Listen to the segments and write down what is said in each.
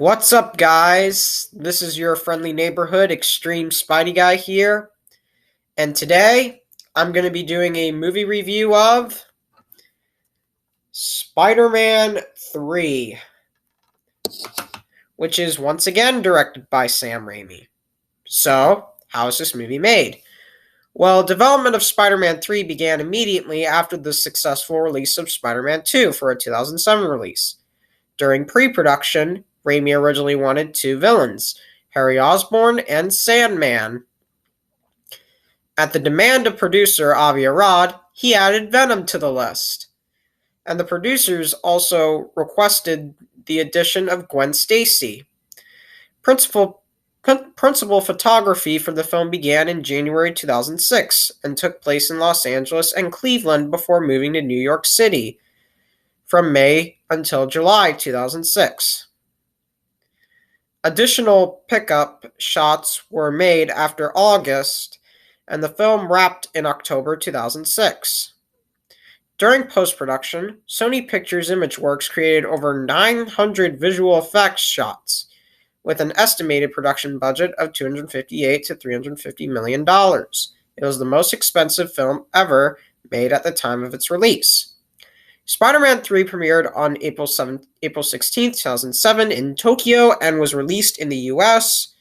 What's up, guys? This is your friendly neighborhood Extreme Spidey Guy here, and today I'm going to be doing a movie review of Spider-Man 3, which is once again directed by Sam Raimi. So, how is this movie made? Well, development of Spider-Man 3 began immediately after the successful release of Spider-Man 2 for a 2007 release. During pre-production, Raimi originally wanted two villains, Harry Osborn and Sandman. At the demand of producer Avi Arad, he added Venom to the list. And the producers also requested the addition of Gwen Stacy. Principal photography for the film began in January 2006 and took place in Los Angeles and Cleveland before moving to New York City from May until July 2006. Additional pickup shots were made after August, and the film wrapped in October 2006. During post-production, Sony Pictures Imageworks created over 900 visual effects shots, with an estimated production budget of $258 to $350 million. It was the most expensive film ever made at the time of its release. Spider-Man 3 premiered on April 16, 2007 in Tokyo and was released in the US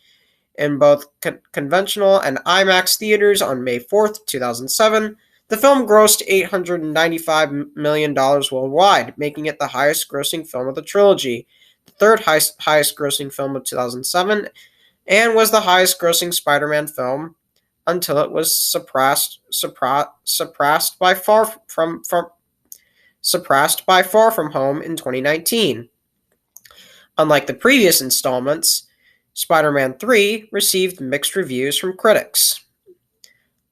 in both conventional and IMAX theaters on May 4, 2007. The film grossed $895 million worldwide, making it the highest-grossing film of the trilogy, the third highest-grossing film of 2007, and was the highest-grossing Spider-Man film until it was suppressed by Far From Home in 2019. Unlike the previous installments, Spider-Man 3 received mixed reviews from critics.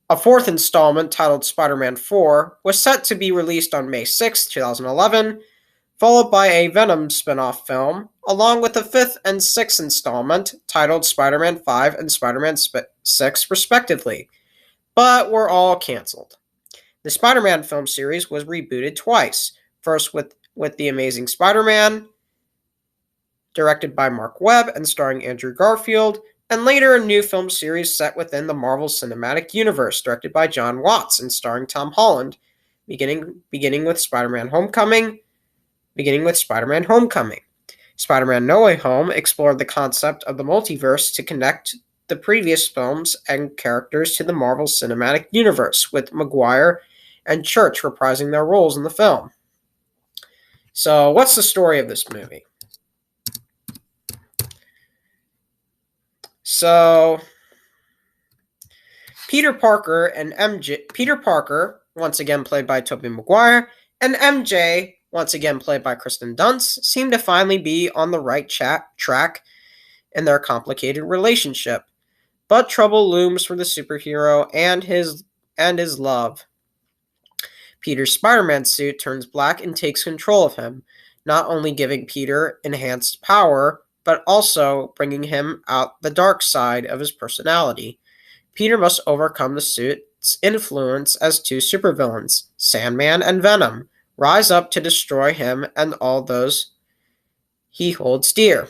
A fourth installment, titled Spider-Man 4, was set to be released on May 6, 2011, followed by a Venom spin-off film, along with a fifth and sixth installment, titled Spider-Man 5 and Spider-Man 6, respectively, but were all canceled. The Spider-Man film series was rebooted twice, first with The Amazing Spider-Man, directed by Mark Webb and starring Andrew Garfield, and later a new film series set within the Marvel Cinematic Universe, directed by John Watts and starring Tom Holland, beginning with Spider-Man Homecoming. Spider-Man No Way Home explored the concept of the multiverse to connect the previous films and characters to the Marvel Cinematic Universe, with Maguire and Church reprising their roles in the film. So, what's the story of this movie? So, Peter Parker, once again played by Tobey Maguire, and MJ, once again played by Kristen Dunst, seem to finally be on the right track in their complicated relationship. But trouble looms for the superhero and his love. Peter's Spider-Man suit turns black and takes control of him, not only giving Peter enhanced power, but also bringing him out the dark side of his personality. Peter must overcome the suit's influence as two supervillains, Sandman and Venom, rise up to destroy him and all those he holds dear.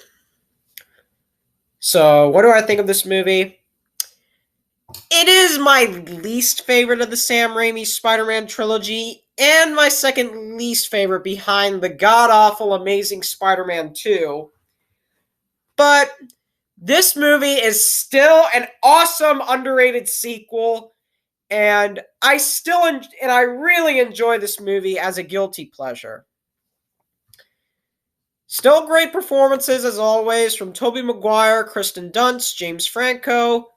So, what do I think of this movie? It is my least favorite of the Sam Raimi Spider-Man trilogy, and my second least favorite behind the god-awful Amazing Spider-Man 2. But this movie is still an awesome, underrated sequel, and I really enjoy this movie as a guilty pleasure. Still great performances, as always, from Tobey Maguire, Kristen Dunst, James Franco,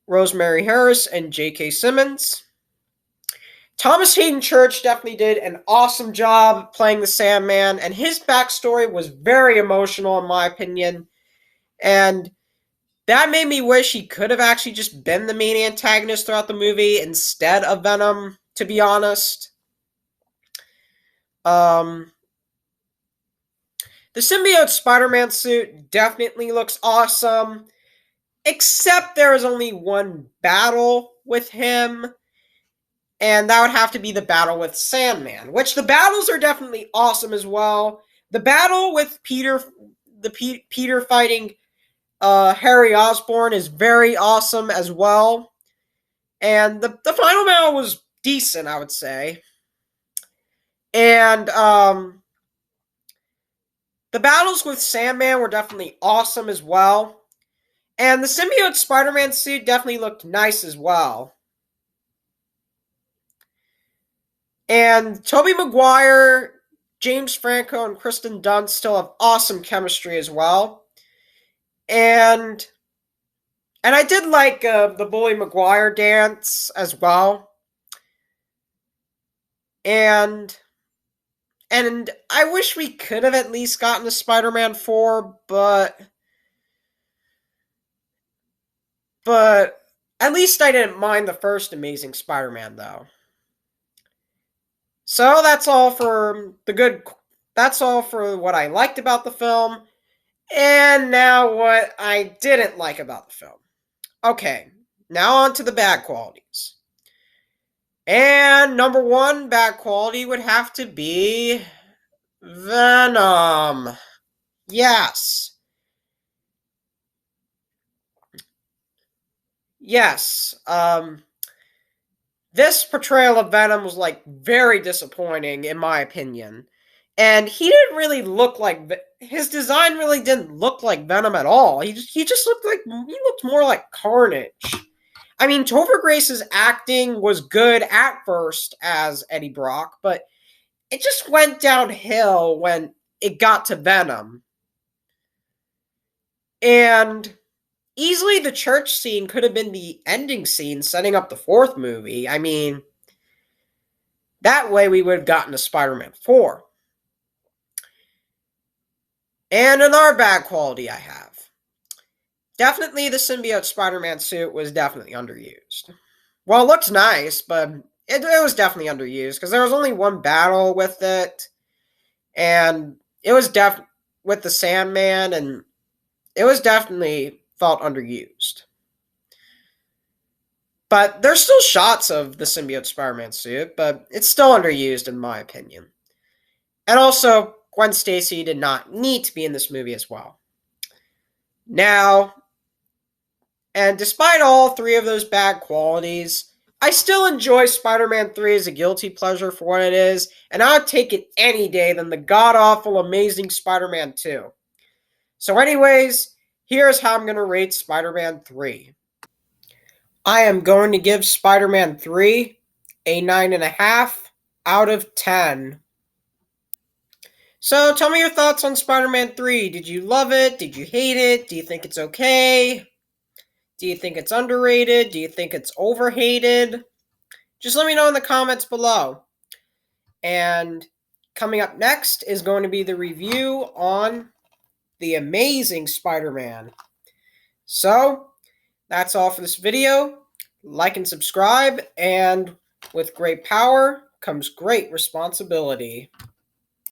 Rosemary Harris, and J.K. Simmons. Thomas Hayden Church definitely did an awesome job playing the Sandman, and his backstory was very emotional, in my opinion. And that made me wish he could have actually just been the main antagonist throughout the movie instead of Venom, to be honest. The symbiote Spider-Man suit definitely looks awesome, except there is only one battle with him, and that would have to be the battle with Sandman, which the battles are definitely awesome as well. The battle with Peter Peter fighting Harry Osborn is very awesome as well. And the final battle was decent, I would say. And the battles with Sandman were definitely awesome as well. And the symbiote Spider-Man suit definitely looked nice as well. And Tobey Maguire, James Franco, and Kristen Dunst still have awesome chemistry as well. And I did like the Bully Maguire dance as well. And I wish we could have at least gotten a Spider-Man 4, but at least I didn't mind the first Amazing Spider-Man though. So that's all for what I liked about the film, and now what I didn't like about the film. Okay, now on to the bad qualities. And number one bad quality would have to be Venom. Yes. Yes. This portrayal of Venom was like very disappointing in my opinion. And he didn't really look like his design really didn't look like Venom at all. He just looked more like Carnage. I mean, Topher Grace's acting was good at first as Eddie Brock, but it just went downhill when it got to Venom. And easily the church scene could have been the ending scene setting up the fourth movie. I mean, that way we would have gotten to Spider-Man 4. And another bad quality I have. Definitely the symbiote Spider-Man suit was definitely underused. Well, it looks nice, but it was definitely underused because there was only one battle with it. And it was with the Sandman, and it was definitely felt underused. But there's still shots of the symbiote Spider-Man suit, but it's still underused in my opinion. And also, Gwen Stacy did not need to be in this movie as well. Now, and despite all three of those bad qualities, I still enjoy Spider-Man 3 as a guilty pleasure for what it is, and I'd take it any day than the god-awful Amazing Spider-Man 2. So anyways, here's how I'm going to rate Spider-Man 3. I am going to give Spider-Man 3 a 9.5 out of 10. So tell me your thoughts on Spider-Man 3. Did you love it? Did you hate it? Do you think it's okay? Do you think it's underrated? Do you think it's overhated? Just let me know in the comments below. And coming up next is going to be the review on The Amazing Spider-Man. So, that's all for this video. Like and subscribe, and with great power comes great responsibility.